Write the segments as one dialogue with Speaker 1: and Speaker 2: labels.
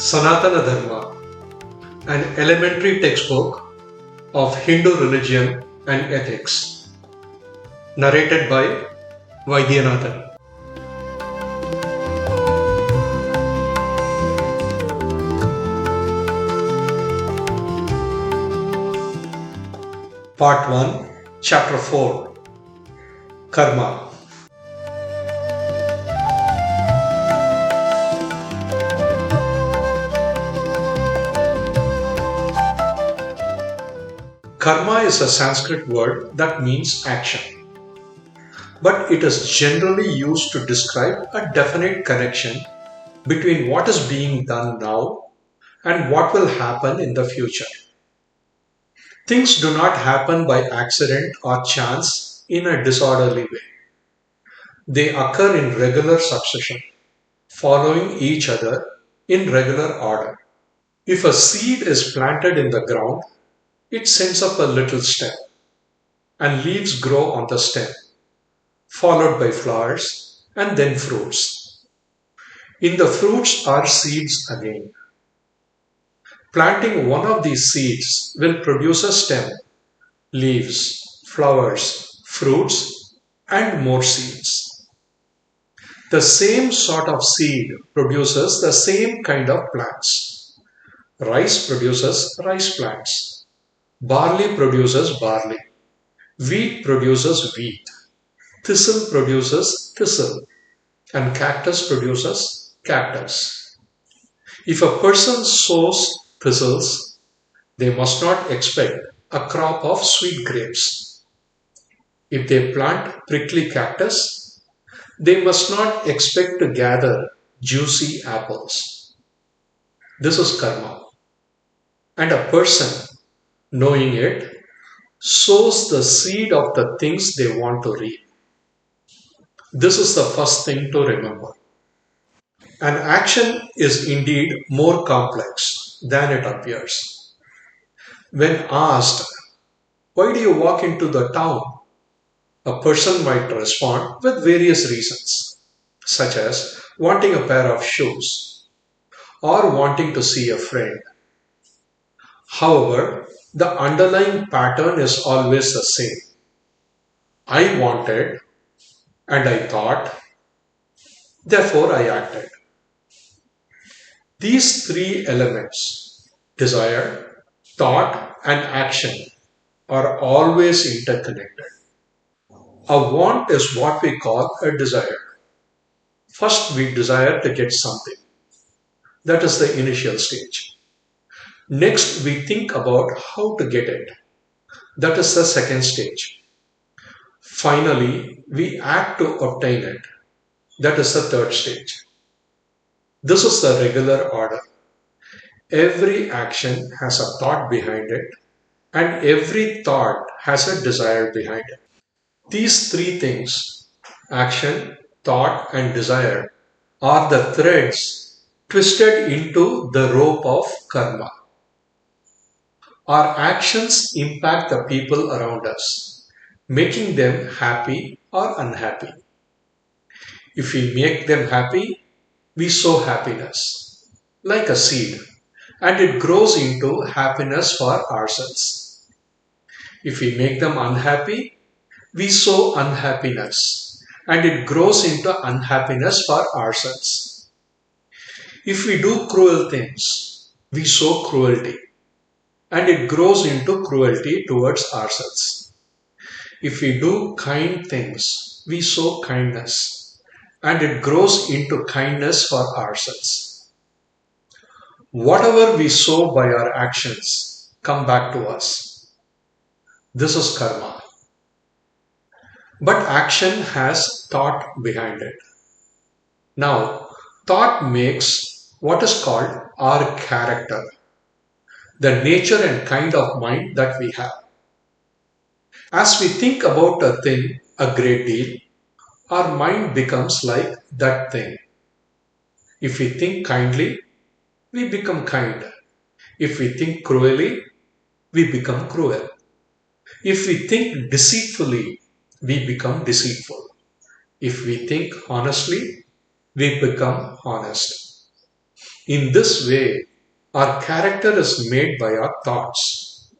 Speaker 1: Sanatana Dharma, an elementary textbook of Hindu religion and ethics, narrated by Vaidyanathan. Part 1, Chapter 4, Karma. Karma is a Sanskrit word that means action, but it is generally used to describe a definite connection between what is being done now and what will happen in the future. Things do not happen by accident or chance in a disorderly way. They occur in regular succession, following each other in regular order. If a seed is planted in the ground, it sends up a little stem, and leaves grow on the stem, followed by flowers and then fruits. In the fruits are seeds again. Planting one of these seeds will produce a stem, leaves, flowers, fruits, and more seeds. The same sort of seed produces the same kind of plants. Rice produces rice plants. Barley produces barley. Wheat produces wheat. Thistle produces thistle. And cactus produces cactus. If a person sows thistles, they must not expect a crop of sweet grapes. If they plant prickly cactus, they must not expect to gather juicy apples. This is karma. And a person, knowing it, sows the seed of the things they want to reap. This is the first thing to remember. An action is indeed more complex than it appears. When asked, "Why do you walk into the town?" a person might respond with various reasons, such as wanting a pair of shoes or wanting to see a friend. However, the underlying pattern is always the same. I wanted, and I thought, therefore I acted. These three elements, desire, thought, and action, are always interconnected. A want is what we call a desire. First, we desire to get something. That is the initial stage. Next, we think about how to get it. That is the second stage. Finally, we act to obtain it. That is the third stage. This is the regular order. Every action has a thought behind it, and every thought has a desire behind it. These three things, action, thought, and desire, are the threads twisted into the rope of karma. Our actions impact the people around us, making them happy or unhappy. If we make them happy, we sow happiness, like a seed, and it grows into happiness for ourselves. If we make them unhappy, we sow unhappiness, and it grows into unhappiness for ourselves. If we do cruel things, we sow cruelty, and it grows into cruelty towards ourselves. If we do kind things, we sow kindness, and it grows into kindness for ourselves. Whatever we sow by our actions come back to us. This is karma. But action has thought behind it. Now, thought makes what is called our character, the nature and kind of mind that we have. As we think about a thing a great deal, our mind becomes like that thing. If we think kindly, we become kind. If we think cruelly, we become cruel. If we think deceitfully, we become deceitful. If we think honestly, we become honest. In this way, our character is made by our thoughts.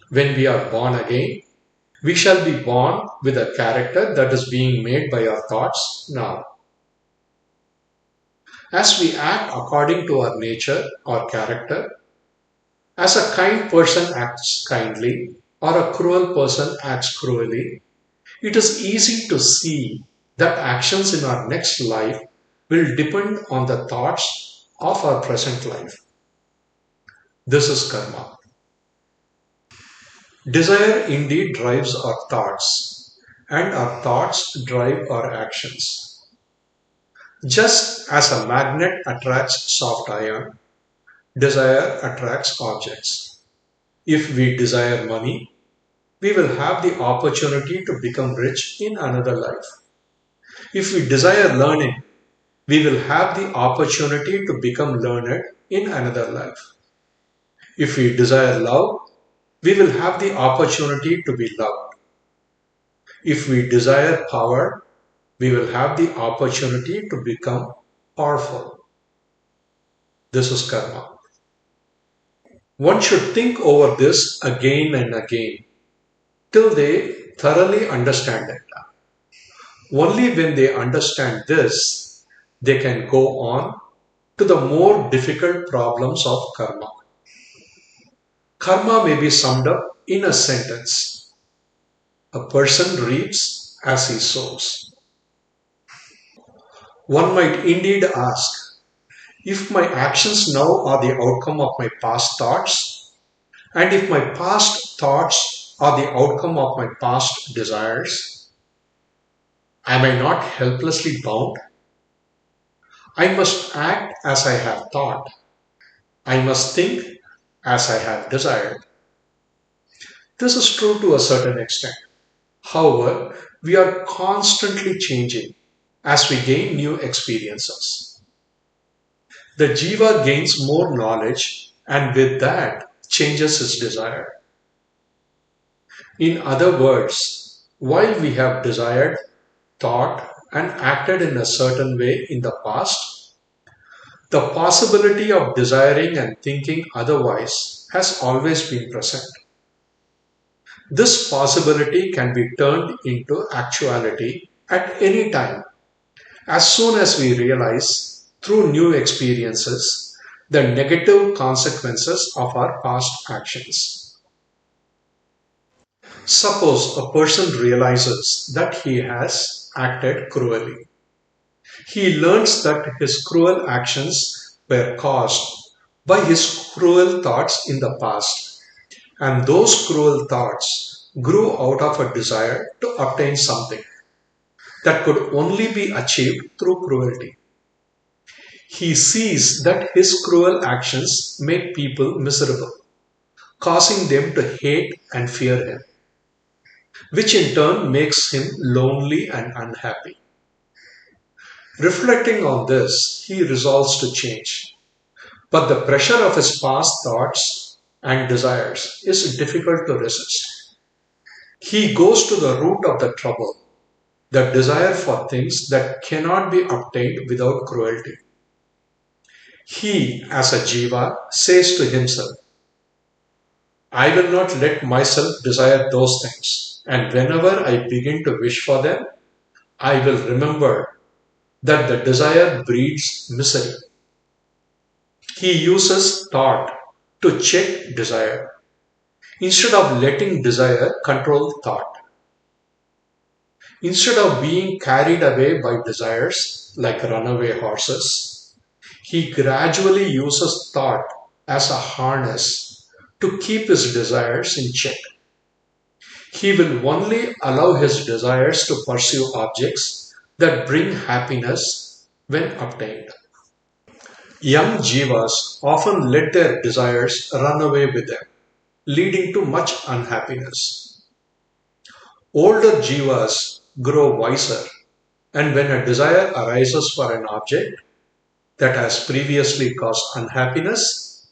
Speaker 1: When we are born again, we shall be born with a character that is being made by our thoughts now. As we act according to our nature or character, as a kind person acts kindly or a cruel person acts cruelly, it is easy to see that actions in our next life will depend on the thoughts of our present life. This is karma. Desire indeed drives our thoughts, and our thoughts drive our actions. Just as a magnet attracts soft iron, desire attracts objects. If we desire money, we will have the opportunity to become rich in another life. If we desire learning, we will have the opportunity to become learned in another life. If we desire love, we will have the opportunity to be loved. If we desire power, we will have the opportunity to become powerful. This is karma. One should think over this again and again till they thoroughly understand it. Only when they understand this, they can go on to the more difficult problems of karma. Karma may be summed up in a sentence. A person reaps as he sows. One might indeed ask, if my actions now are the outcome of my past thoughts, and if my past thoughts are the outcome of my past desires, am I not helplessly bound? I must act as I have thought. I must think as I have desired. This is true to a certain extent. However, we are constantly changing as we gain new experiences. The jiva gains more knowledge and with that changes its desire. In other words, while we have desired, thought, and acted in a certain way in the past, the possibility of desiring and thinking otherwise has always been present. This possibility can be turned into actuality at any time, as soon as we realize through new experiences the negative consequences of our past actions. Suppose a person realizes that he has acted cruelly. He learns that his cruel actions were caused by his cruel thoughts in the past, and those cruel thoughts grew out of a desire to obtain something that could only be achieved through cruelty. He sees that his cruel actions make people miserable, causing them to hate and fear him, which in turn makes him lonely and unhappy. Reflecting on this, he resolves to change. But the pressure of his past thoughts and desires is difficult to resist. He goes to the root of the trouble, the desire for things that cannot be obtained without cruelty. He, as a jiva, says to himself, I will not let myself desire those things, and whenever I begin to wish for them, I will remember that the desire breeds misery. He uses thought to check desire, instead of letting desire control thought. Instead of being carried away by desires like runaway horses, he gradually uses thought as a harness to keep his desires in check. He will only allow his desires to pursue objects that bring happiness when obtained. Young jivas often let their desires run away with them, leading to much unhappiness. Older jivas grow wiser, and when a desire arises for an object that has previously caused unhappiness,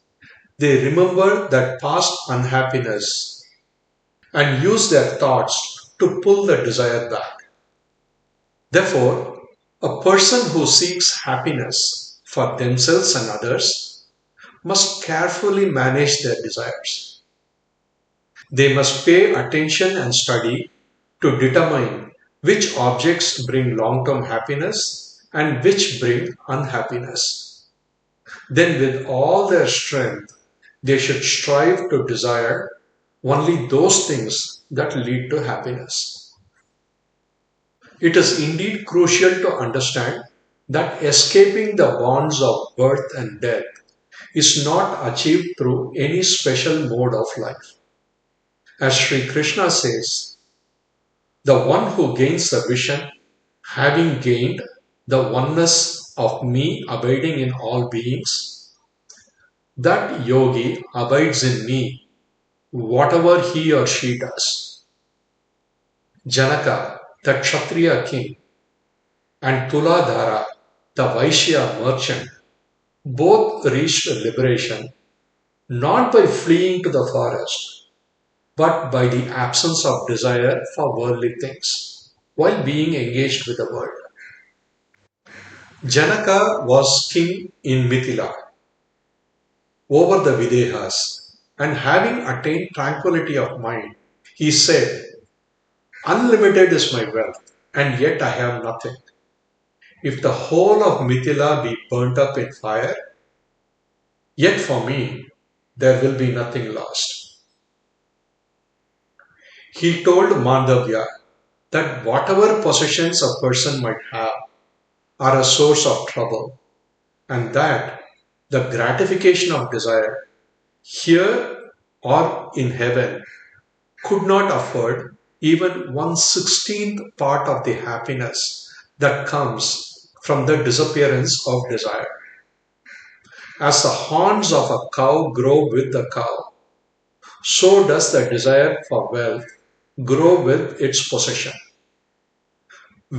Speaker 1: they remember that past unhappiness and use their thoughts to pull the desire back. Therefore, a person who seeks happiness for themselves and others must carefully manage their desires. They must pay attention and study to determine which objects bring long-term happiness and which bring unhappiness. Then with all their strength, they should strive to desire only those things that lead to happiness. It is indeed crucial to understand that escaping the bonds of birth and death is not achieved through any special mode of life. As Sri Krishna says, the one who gains the vision, having gained the oneness of me abiding in all beings, that yogi abides in me, whatever he or she does. Janaka, the Kshatriya king, and Tuladhara, the Vaishya merchant, both reached liberation not by fleeing to the forest, but by the absence of desire for worldly things while being engaged with the world. Janaka was king in Mithila over the Videhas, and having attained tranquility of mind, he said, "Unlimited is my wealth, and yet I have nothing. If the whole of Mithila be burnt up in fire, yet for me there will be nothing lost." He told Mandavya that whatever possessions a person might have are a source of trouble, and that the gratification of desire here or in heaven could not afford even 1/16th part of the happiness that comes from the disappearance of desire. As the horns of a cow grow with the cow, so does the desire for wealth grow with its possession.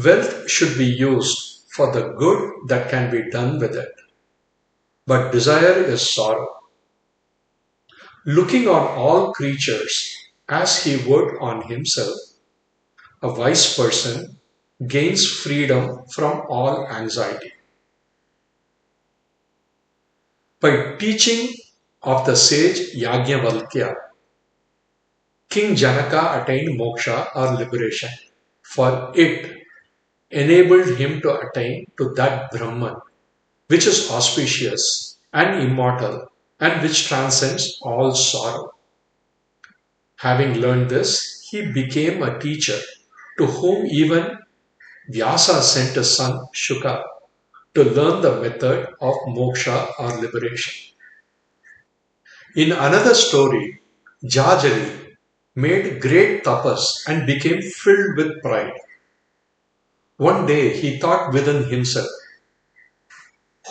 Speaker 1: Wealth should be used for the good that can be done with it, but desire is sorrow. Looking on all creatures as he would on himself, a wise person gains freedom from all anxiety. By teaching of the sage Yajnavalkya, King Janaka attained moksha or liberation, for it enabled him to attain to that Brahman which is auspicious and immortal and which transcends all sorrow. Having learned this, he became a teacher to whom even Vyasa sent his son Shuka to learn the method of moksha or liberation. In another story, Jajali made great tapas and became filled with pride. One day he thought within himself,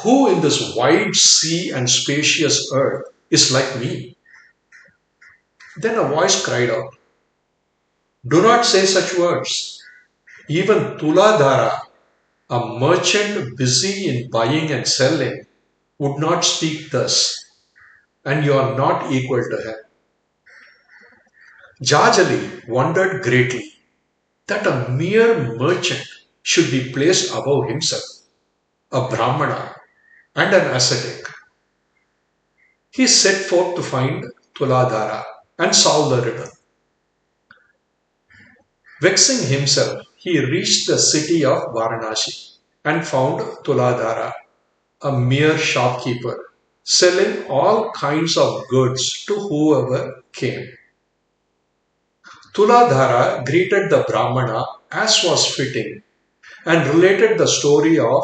Speaker 1: "Who in this wide sea and spacious earth is like me?" Then a voice cried out, "Do not say such words. Even Tuladhara, a merchant busy in buying and selling, would not speak thus, and you are not equal to him." Jajali wondered greatly that a mere merchant should be placed above himself, a Brahmana and an ascetic. He set forth to find Tuladhara and solve the riddle. Vexing himself, he reached the city of Varanasi and found Tuladhara, a mere shopkeeper, selling all kinds of goods to whoever came. Tuladhara greeted the Brahmana as was fitting and related the story of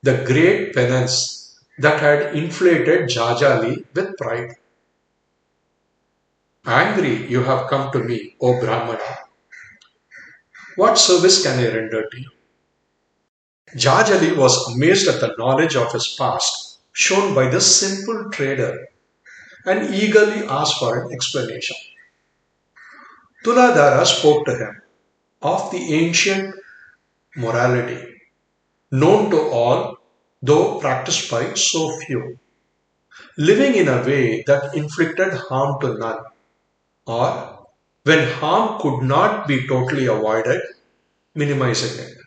Speaker 1: the great penance that had inflated Jajali with pride. "Angry you have come to me, O Brahmana. What service can I render to you?" Jajali was amazed at the knowledge of his past shown by this simple trader and eagerly asked for an explanation. Tuladhara spoke to him of the ancient morality, known to all though practiced by so few, living in a way that inflicted harm to none, or when harm could not be totally avoided, minimizing it.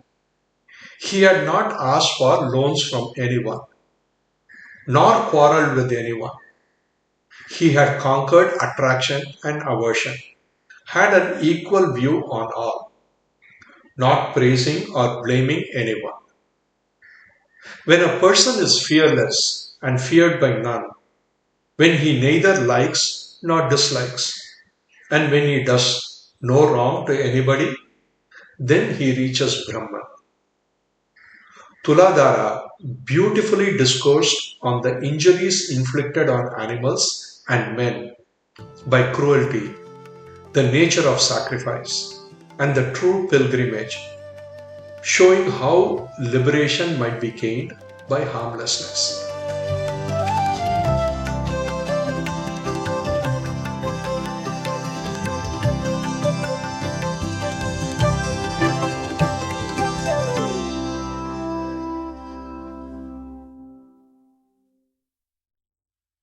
Speaker 1: He had not asked for loans from anyone, nor quarreled with anyone. He had conquered attraction and aversion, had an equal view on all, not praising or blaming anyone. When a person is fearless and feared by none, when he neither likes nor dislikes, and when he does no wrong to anybody, then he reaches Brahman. Tuladhara beautifully discoursed on the injuries inflicted on animals and men by cruelty, the nature of sacrifice, and the true pilgrimage, showing how liberation might be gained by harmlessness.